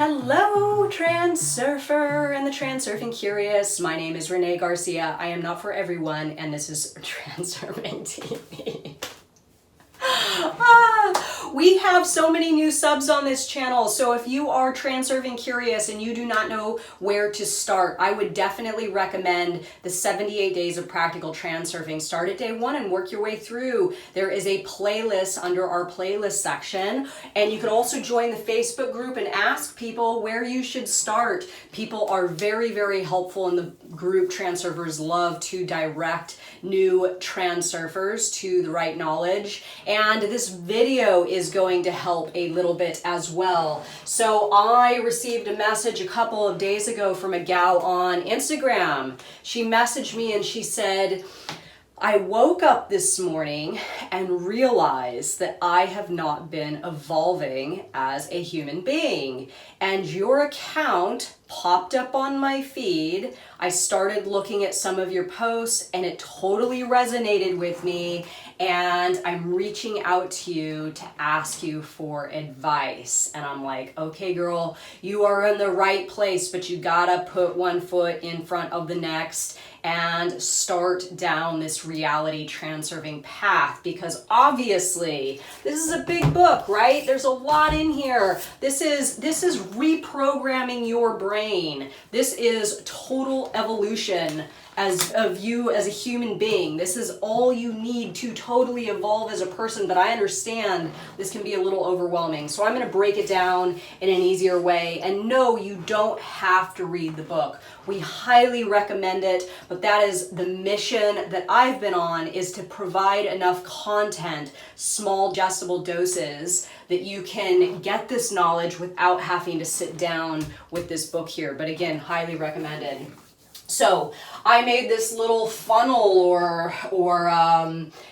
Hello, Transurfer and the Transurfing Curious. My name is Renee Garcia. I am not for everyone, and this is Transurfing TV. We have so many new subs on this channel, so if you are Transurfing Curious and you do not know where to start, I would definitely recommend the 78 Days of Practical Transurfing. Start at day one and work your way through. There is a playlist under our playlist section, and you can also join the Facebook group and ask people where you should start. People are very, very helpful in the group. Transurfers love to direct new transurfers to the right knowledge, and this video is going to help a little bit as well. So I received a message a couple of days ago from a gal on Instagram. She messaged me and she said, I woke up this morning and realized that I have not been evolving as a human being. And your account popped up on my feed. I started looking at some of your posts and it totally resonated with me. And I'm reaching out to you to ask you for advice. And I'm like, okay, girl, you are in the right place, but you gotta put one foot in front of the next and start down this reality transurfing path, because obviously this is a big book, right? There's a lot in here. This is reprogramming your brain. This is total evolution of you as a human being. This is all you need to totally evolve as a person, but I understand this can be a little overwhelming. So I'm going to break it down in an easier way. And no, you don't have to read the book. We highly recommend it, but that is the mission that I've been on, is to provide enough content, small digestible doses, that you can get this knowledge without having to sit down with this book here. But again, highly recommended. So I made this little funnel, or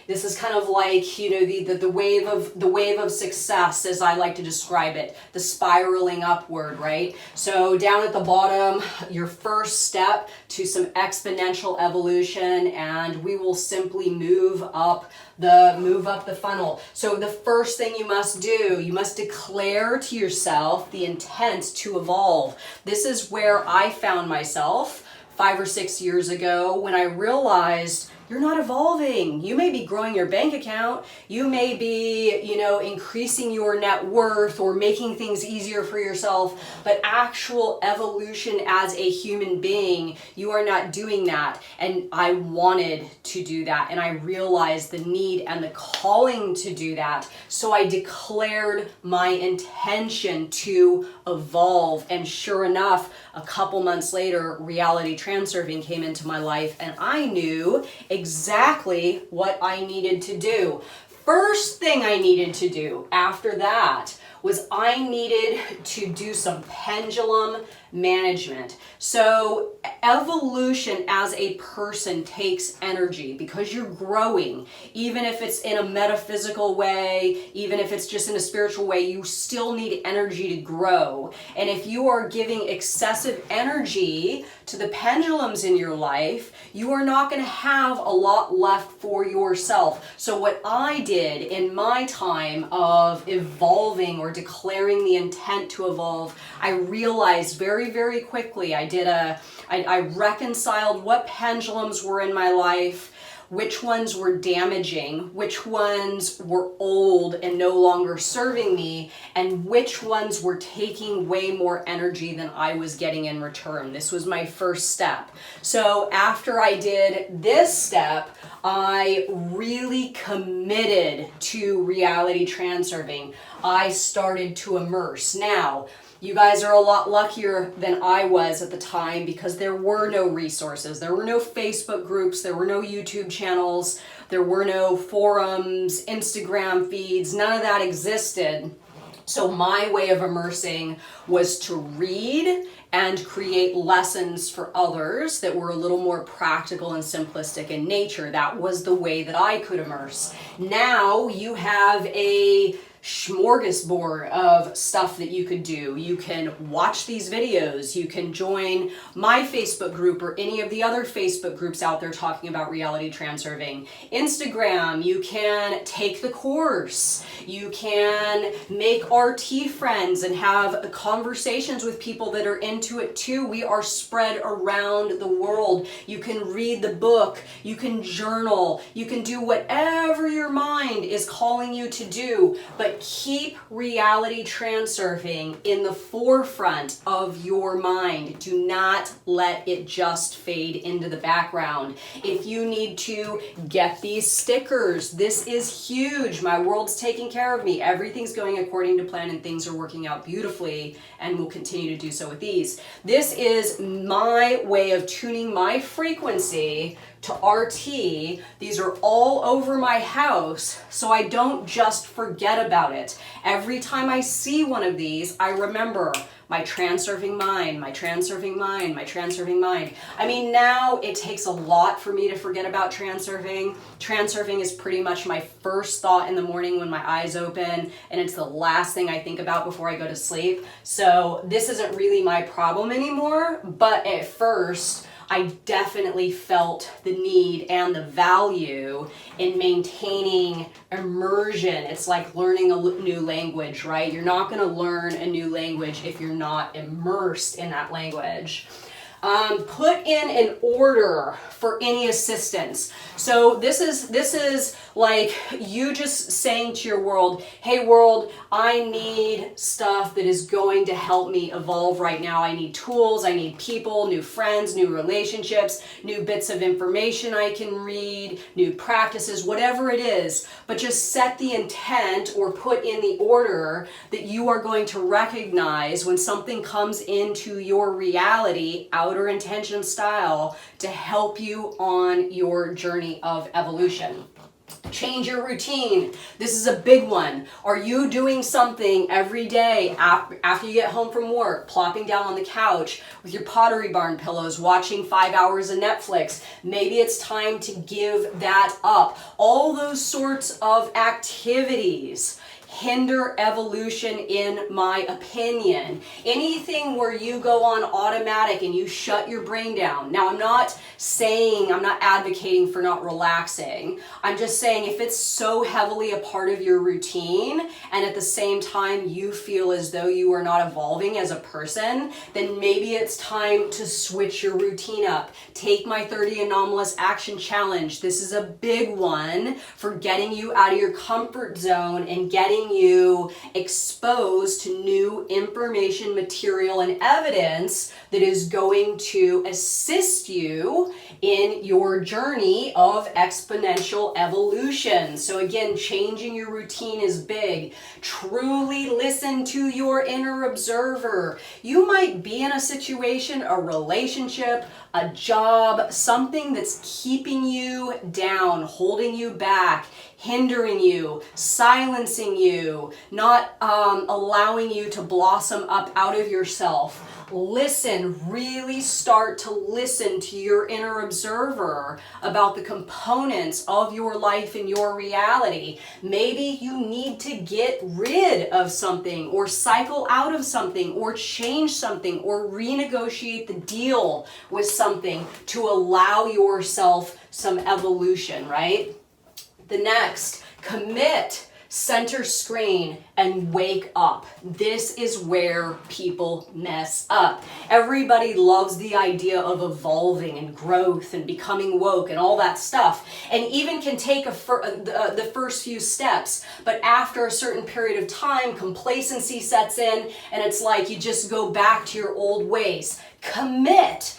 this is kind of like, you know, the wave of success, as I like to describe it, the spiraling upward, right? So down at the bottom, your first step to some exponential evolution, and we will simply move up the funnel. So the first thing you must do, you must declare to yourself the intent to evolve. This is where I found myself 5 or 6 years ago, when I realized you're not evolving. You may be growing your bank account. You may be, you know, increasing your net worth or making things easier for yourself, but actual evolution as a human being, you are not doing that. And I wanted to do that. And I realized the need and the calling to do that. So I declared my intention to evolve. And sure enough, a couple months later, reality transurfing came into my life, and I knew exactly what I needed to do. First thing I needed to do after that was I needed to do some pendulum management. So evolution as a person takes energy, because you're growing. Even if it's in a metaphysical way, even if it's just in a spiritual way, you still need energy to grow. And if you are giving excessive energy to the pendulums in your life, you are not going to have a lot left for yourself. So what I did in my time of evolving or declaring the intent to evolve, I realized very, very quickly, I reconciled what pendulums were in my life, which ones were damaging, which ones were old and no longer serving me, and which ones were taking way more energy than I was getting in return. This was my first step. So after I did this step, I really committed to reality transurfing. I started to immerse. Now, you guys are a lot luckier than I was at the time, because there were no resources. There were no Facebook groups. There were no YouTube channels. There were no forums, Instagram feeds. None of that existed. So my way of immersing was to read and create lessons for others that were a little more practical and simplistic in nature. That was the way that I could immerse. Now you have a smorgasbord of stuff that you could do. You can watch these videos. You can join my Facebook group or any of the other Facebook groups out there talking about reality transurfing. Instagram, you can take the course. You can make RT friends and have conversations with people that are into it too. We are spread around the world. You can read the book. You can journal. You can do whatever your mind is calling you to do, but keep reality transurfing in the forefront of your mind. Do not let it just fade into the background. If you need to get these stickers, this is huge. My world's taking care of me. Everything's going according to plan and things are working out beautifully and will continue to do so with these. This is my way of tuning my frequency to RT. These are all over my house so I don't just forget about it. Every time I see one of these, I remember my transurfing mind, my transurfing mind, my transurfing mind. I mean, now it takes a lot for me to forget about transurfing. Transurfing is pretty much my first thought in the morning when my eyes open, and it's the last thing I think about before I go to sleep. So this isn't really my problem anymore, but at first, I definitely felt the need and the value in maintaining immersion. It's like learning a new language, right? You're not going to learn a new language if you're not immersed in that language. Put in an order for any assistance. So this is like you just saying to your world, hey world, I need stuff that is going to help me evolve right now. I need tools, I need people, new friends, new relationships, new bits of information I can read, new practices, whatever it is. But just set the intent or put in the order that you are going to recognize when something comes into your reality, outer intention style, to help you on your journey of evolution. Change your routine. This is a big one. Are you doing something every day after you get home from work, plopping down on the couch with your Pottery Barn pillows, watching 5 hours of Netflix? Maybe it's time to give that up. All those sorts of activities hinder evolution, in my opinion. Anything where you go on automatic and you shut your brain down. Now, I'm not advocating for not relaxing. I'm just saying if it's so heavily a part of your routine and at the same time you feel as though you are not evolving as a person, then maybe it's time to switch your routine up. Take my 30 Anomalous Action Challenge. This is a big one for getting you out of your comfort zone and getting you exposed to new information, material, and evidence that is going to assist you in your journey of exponential evolution. So again, changing your routine is big. Truly listen to your inner observer. You might be in a situation, a relationship, a job, something that's keeping you down, holding you back, hindering you, silencing you, not allowing you to blossom up out of yourself. Listen, really start to listen to your inner observer about the components of your life and your reality. Maybe you need to get rid of something or cycle out of something or change something or renegotiate the deal with something to allow yourself some evolution, right? The next, commit, center screen, and wake up. This is where people mess up. Everybody loves the idea of evolving and growth and becoming woke and all that stuff, and even can take the first few steps, but after a certain period of time, complacency sets in, and it's like you just go back to your old ways. Commit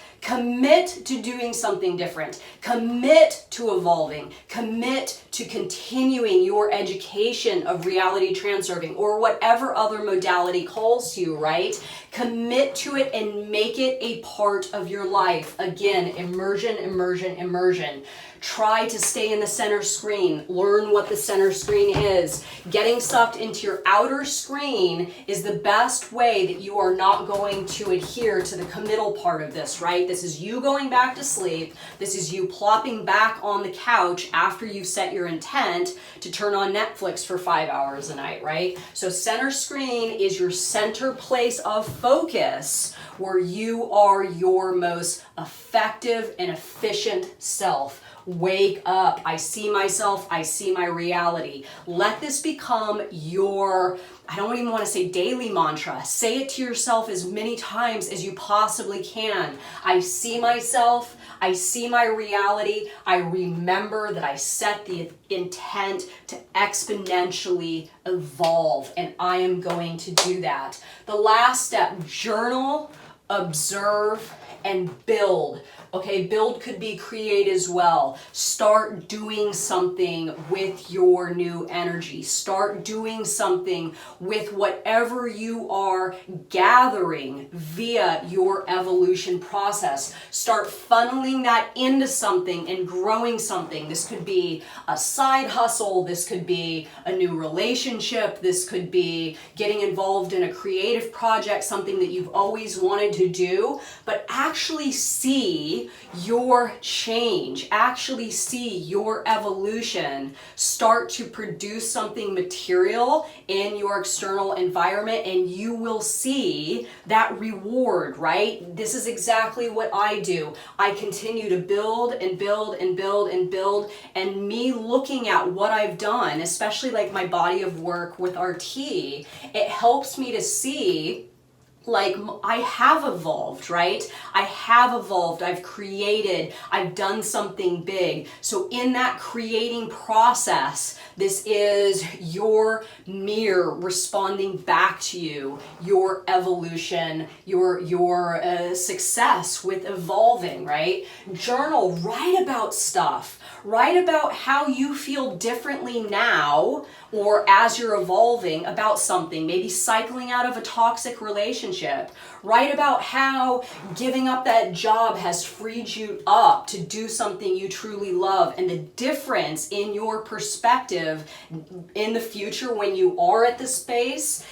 to doing something different. Commit to evolving. Commit to continuing your education of reality transurfing or whatever other modality calls to you, right? Commit to it and make it a part of your life. Again, immersion, immersion, immersion. Try to stay in the center screen. Learn what the center screen is. Getting sucked into your outer screen is the best way that you are not going to adhere to the committal part of this, right? This is you going back to sleep. This is you plopping back on the couch after you've set your intent to turn on Netflix for 5 hours a night, right? So center screen is your center place of focus where you are your most effective and efficient self. Wake up. I see myself. I see my reality. Let this become your, I don't even want to say daily mantra. Say it to yourself as many times as you possibly can. I see myself. I see my reality. I remember that I set the intent to exponentially evolve, and I am going to do that. The last step, journal, observe, and build. Okay, build could be create as well. Start doing something with your new energy. Start doing something with whatever you are gathering via your evolution process. Start funneling that into something and growing something. This could be a side hustle. This could be a new relationship. This could be getting involved in a creative project, something that you've always wanted to do, but actually see your change, actually see your evolution start to produce something material in your external environment, and you will see that reward, right? This is exactly what I do. I continue to build and build and build and build, and me looking at what I've done, especially like my body of work with RT, it helps me to see like I have evolved, right? I have evolved, I've created, I've done something big. So in that creating process, this is your mirror responding back to you, your evolution, your success with evolving, right? Journal, write about stuff. Write about how you feel differently now or as you're evolving about something, maybe cycling out of a toxic relationship. Write about how giving up that job has freed you up to do something you truly love, and the difference in your perspective in the future when you are at the space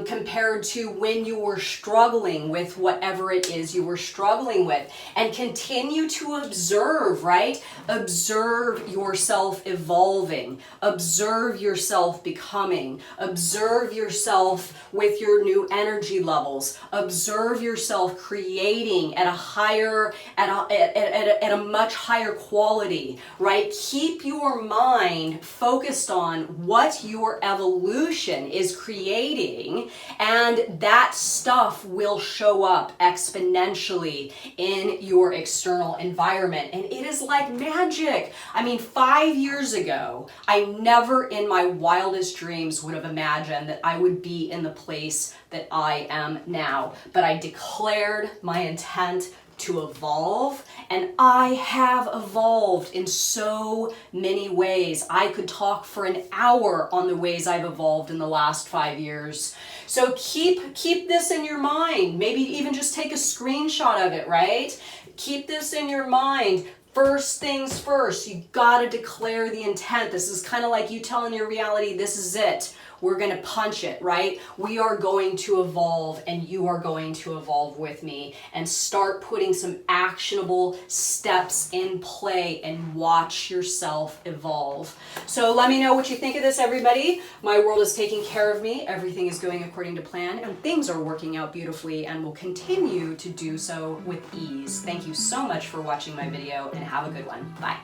compared to when you were struggling with whatever it is you were struggling with. And continue to observe, right? Observe yourself evolving. Observe yourself becoming. Observe yourself with your new energy levels. Observe yourself creating at a higher, at a much higher quality, right? Keep your mind focused on what your evolution is creating, and that stuff will show up exponentially in your external environment. And it is like magic. I mean, 5 years ago, I never in my wildest dreams would have imagined that I would be in the place that I am now. But I declared my intent to evolve, and I have evolved in so many ways. I could talk for an hour on the ways I've evolved in the last 5 years. So keep this in your mind. Maybe even just take a screenshot of it, right? Keep this in your mind. First things first, you gotta declare the intent. This is kind of like you telling your reality, this is it. We're going to punch it, right? We are going to evolve, and you are going to evolve with me, and start putting some actionable steps in play and watch yourself evolve. So let me know what you think of this, everybody. My world is taking care of me. Everything is going according to plan, and things are working out beautifully and will continue to do so with ease. Thank you so much for watching my video, and have a good one. Bye.